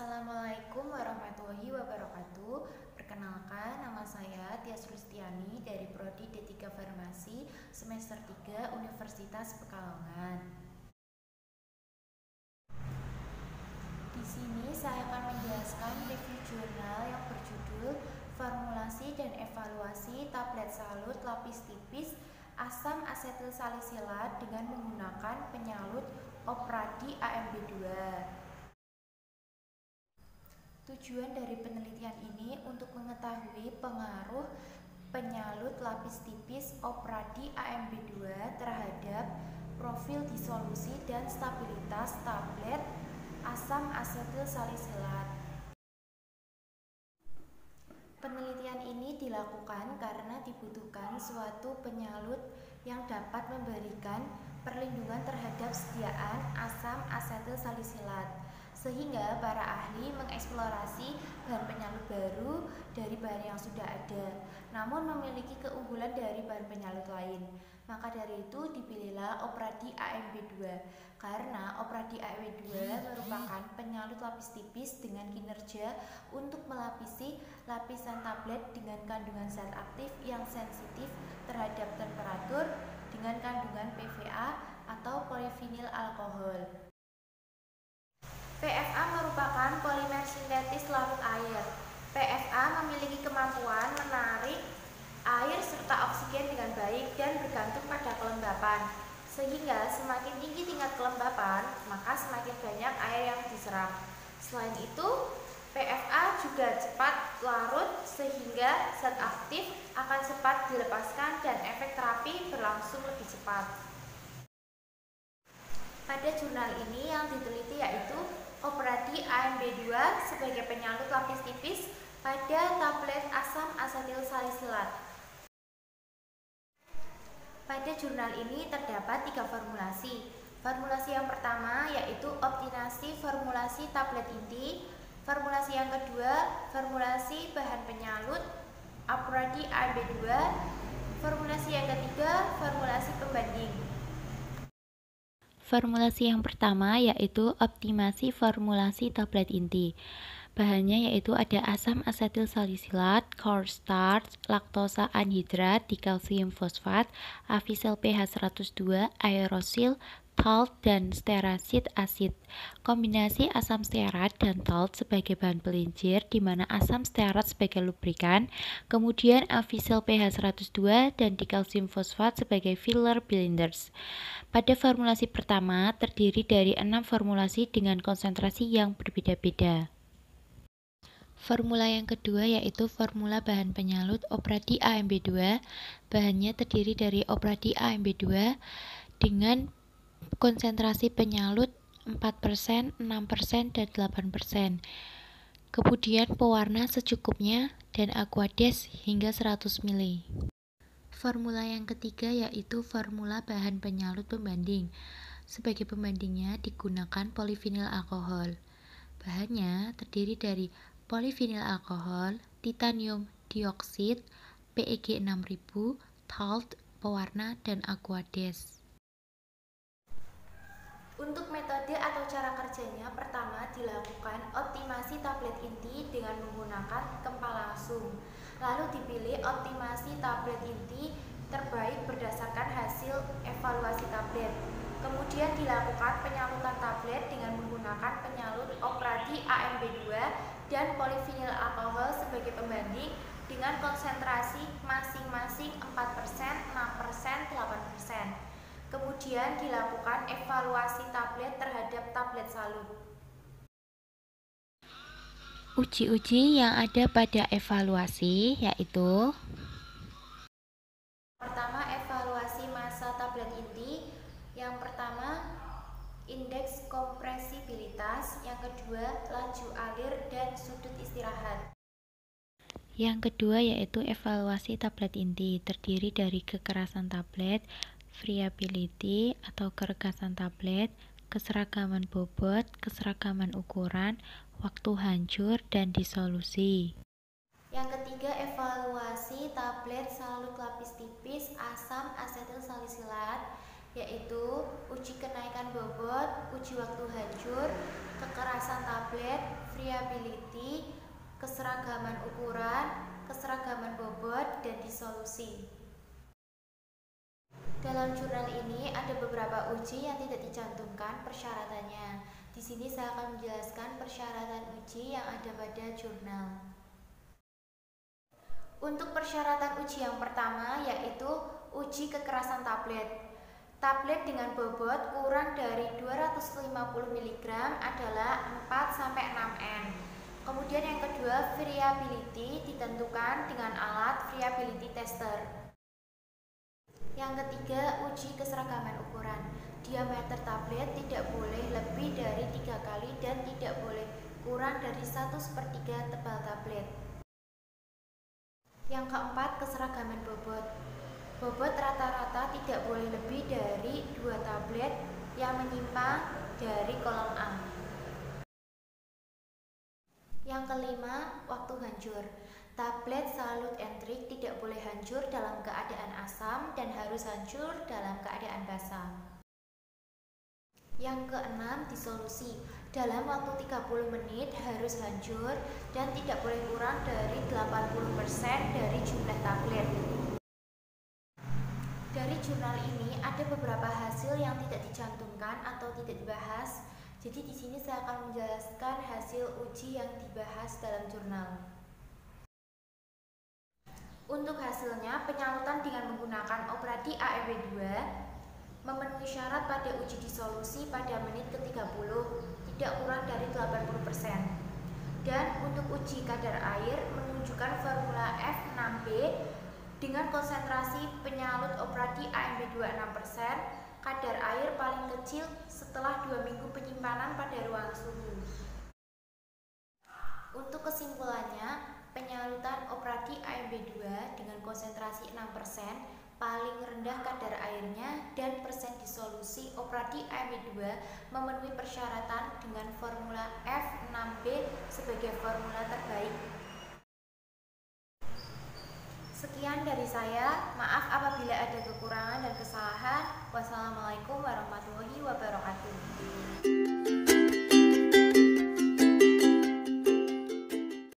Assalamualaikum warahmatullahi wabarakatuh. Perkenalkan, nama saya Tias Rustiani dari Prodi D3 Farmasi semester 3 Universitas Pekalongan. Di sini saya akan menjelaskan review jurnal yang berjudul Formulasi dan Evaluasi Tablet Salut Lapis Tipis Asam Asetil Salisilat dengan menggunakan penyalut Opradi AMB2. Tujuan dari penelitian ini untuk mengetahui pengaruh penyalut lapis tipis Opradi AMB2 terhadap profil disolusi dan stabilitas tablet asam asetil salisilat. Penelitian ini dilakukan karena dibutuhkan suatu penyalut yang dapat memberikan perlindungan terhadap sediaan asam asetil salisilat, sehingga para ahli mengeksplorasi bahan penyalut baru dari bahan yang sudah ada, namun memiliki keunggulan dari bahan penyalut lain. Maka dari itu dipilihlah Opradi AMB2, karena Opradi AMB2 merupakan penyalut lapis tipis dengan kinerja untuk melapisi lapisan tablet dengan kandungan zat aktif yang sensitif terhadap temperatur dengan kandungan PVA atau polivinil alkohol. PFA merupakan polimer sintetis larut air. PFA memiliki kemampuan menarik air serta oksigen dengan baik dan bergantung pada kelembapan. Sehingga semakin tinggi tingkat kelembapan, maka semakin banyak air yang diserap. Selain itu, PFA juga cepat larut sehingga zat aktif akan cepat dilepaskan dan efek terapi berlangsung lebih cepat. Pada jurnal ini yang diteliti yaitu Opradi AMB2 sebagai penyalut lapis tipis pada tablet asam asetil salisilat. Pada jurnal ini terdapat 3 formulasi. Formulasi yang pertama yaitu optimasi formulasi tablet inti. Formulasi yang kedua, formulasi bahan penyalut Opradi AMB2. Formulasi yang ketiga, formulasi pembanding. Formulasi yang pertama yaitu optimasi formulasi tablet inti. Bahannya yaitu ada asam asetil salisilat, cornstarch, laktosa anhidrat, dikalsium fosfat, avisel pH 102, aerosil, talt, dan sterasid asid. Kombinasi asam stearat dan talt sebagai bahan pelincir, di mana asam stearat sebagai lubrikan, kemudian avisel pH 102 dan dikalsium fosfat sebagai filler binders. Pada formulasi pertama terdiri dari 6 formulasi dengan konsentrasi yang berbeda-beda. Formula yang kedua yaitu formula bahan penyalut Opradi AMB2. Bahannya terdiri dari Opradi AMB2 dengan konsentrasi penyalut 4%, 6%, dan 8%. Kemudian pewarna secukupnya dan aquades hingga 100 ml. Formula yang ketiga yaitu formula bahan penyalut pembanding. Sebagai pembandingnya digunakan polivinil alkohol. Bahannya terdiri dari polivinil alkohol, titanium dioksida, PEG 6000, talt, pewarna, dan aquades. Untuk metode atau cara kerjanya, pertama dilakukan optimasi tablet inti dengan menggunakan kempal langsung. Lalu dipilih optimasi tablet inti terbaik berdasarkan hasil evaluasi tablet. Kemudian dilakukan penyalutan tablet dengan menggunakan penyalut Opradi AMB2 dan polivinil alkohol sebagai pembanding dengan konsentrasi masing-masing 4%, 6%, 8%. Kemudian dilakukan evaluasi tablet terhadap tablet salut. Uji-uji yang ada pada evaluasi yaitu pertama, evaluasi massa tablet inti. Yang pertama, indeks kompresibilitas. Yang kedua, laju alir dan sudut istirahat. Yang kedua yaitu evaluasi tablet inti, terdiri dari kekerasan tablet, friability atau keregasan tablet, keseragaman bobot, keseragaman ukuran, waktu hancur, dan disolusi. Yang ketiga, evaluasi tablet salut lapis tipis asam asetil salisilat, yaitu uji kenaikan bobot, uji waktu hancur, kekerasan tablet, friability, keseragaman ukuran, keseragaman bobot, dan disolusi. Dalam jurnal ini ada beberapa uji yang tidak dicantumkan persyaratannya. Di sini saya akan menjelaskan persyaratan uji yang ada pada jurnal. Untuk persyaratan uji yang pertama yaitu uji kekerasan tablet. Tablet dengan bobot kurang dari 250 mg adalah 4-6 N. Kemudian yang kedua, friability ditentukan dengan alat friability tester. Yang ketiga, uji keseragaman ukuran. Diameter tablet tidak boleh lebih dari 3 kali dan tidak boleh kurang dari 1/3 tebal tablet. Yang keempat, keseragaman bobot. Bobot rata-rata tidak boleh lebih dari 2 tablet yang menyimpang dari kolom A. Yang kelima, waktu hancur. Tablet salut entrik tidak boleh hancur dalam keadaan asam dan harus hancur dalam keadaan basah. Yang keenam, disolusi. Dalam waktu 30 menit harus hancur dan tidak boleh kurang dari 80% dari jumlah tablet. Dari jurnal ini ada beberapa hasil yang tidak dicantumkan atau tidak dibahas. Jadi di sini saya akan menjelaskan hasil uji yang dibahas dalam jurnal. Untuk hasilnya, penyalutan dengan menggunakan operasi AMP2 memenuhi syarat pada uji disolusi pada menit ke-30 tidak kurang dari 80%. Dan untuk uji kadar air menunjukkan formula F6B dengan konsentrasi penyalut operasi AMP2 6%, kadar air paling kecil setelah 2 minggu penyimpanan pada ruang suhu. Untuk kesimpulannya, penyalutan operasi AMP2 dengan konsentrasi 6%, paling rendah kadar airnya, dan persen disolusi operasi AMP2 memenuhi persyaratan dengan formula F6B sebagai formula terbaik. Sekian dari saya, maaf apabila ada kekurangan dan kesalahan. Wassalamualaikum warahmatullahi wabarakatuh.